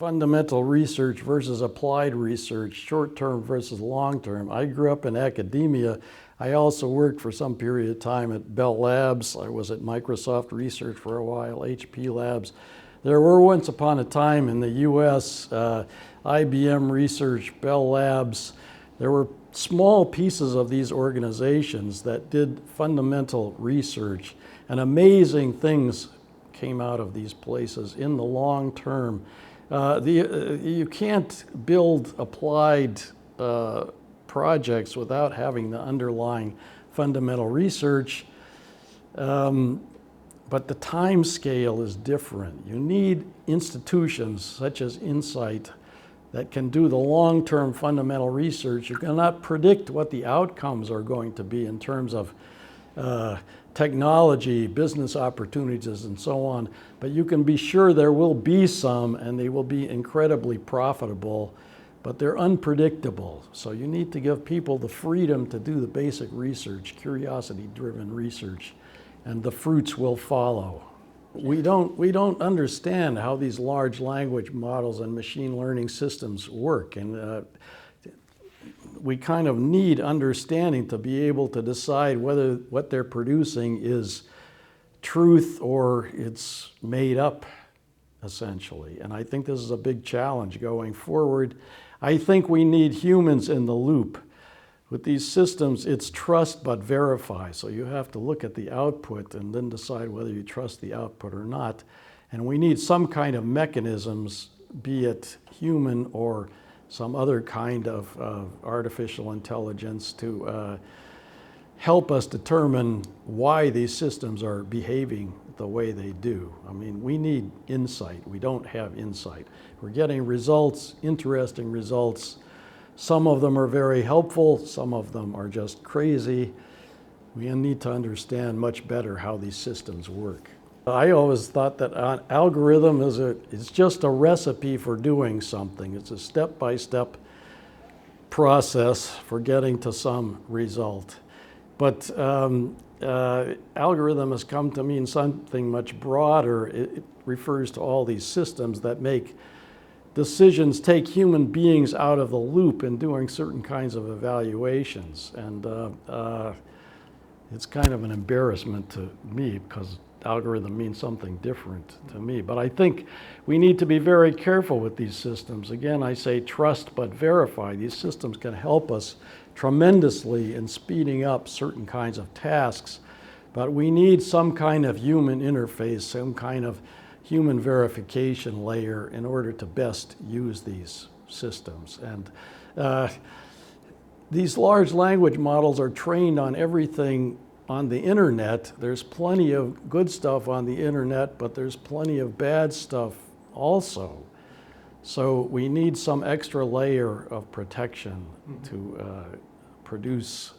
fundamental research versus applied research, short-term versus long-term. I grew up in academia. I also worked for some period of time at Bell Labs. I was at Microsoft Research for a while, HP Labs. There were once upon a time in the US, IBM Research, Bell Labs. There were small pieces of these organizations that did fundamental research, and amazing things came out of these places in the long term. You can't build applied projects without having the underlying fundamental research, but the time scale is different. You need institutions such as INSAIT that can do the long-term fundamental research. You cannot predict what the outcomes are going to be in terms of technology, business opportunities, and so on, but you can be sure there will be some, and they will be incredibly profitable, but they're unpredictable. So you need to give people the freedom to do the basic research, curiosity-driven research, and the fruits will follow. We don't understand how these large language models and machine learning systems work, and we kind of need understanding to be able to decide whether what they're producing is truth or it's made up, essentially. And I think this is a big challenge going forward. I think we need humans in the loop. With these systems, it's trust but verify. So you have to look at the output and then decide whether you trust the output or not. And we need some kind of mechanisms, be it human or some other kind of artificial intelligence, to help us determine why these systems are behaving the way they do. I mean, we need insight. We don't have insight. We're getting results, interesting results. Some of them are very helpful. Some of them are just crazy. We need to understand much better how these systems work. I always thought that an algorithm is just a recipe for doing something. It's a step-by-step process for getting to some result. But algorithm has come to mean something much broader. It refers to all these systems that make decisions, take human beings out of the loop in doing certain kinds of evaluations. And it's kind of an embarrassment to me because algorithm means something different to me. But I think we need to be very careful with these systems. Again, I say trust but verify. These systems can help us tremendously in speeding up certain kinds of tasks, but we need some kind of human interface, some kind of human verification layer in order to best use these systems. And these large language models are trained on everything on the internet. There's plenty of good stuff on the internet, but there's plenty of bad stuff also. So we need some extra layer of protection to produce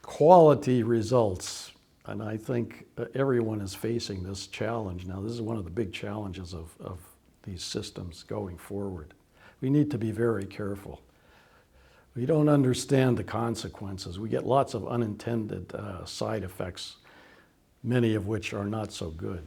quality results. And I think everyone is facing this challenge now. This is one of the big challenges of these systems going forward. We need to be very careful. We don't understand the consequences. We get lots of unintended side effects, many of which are not so good.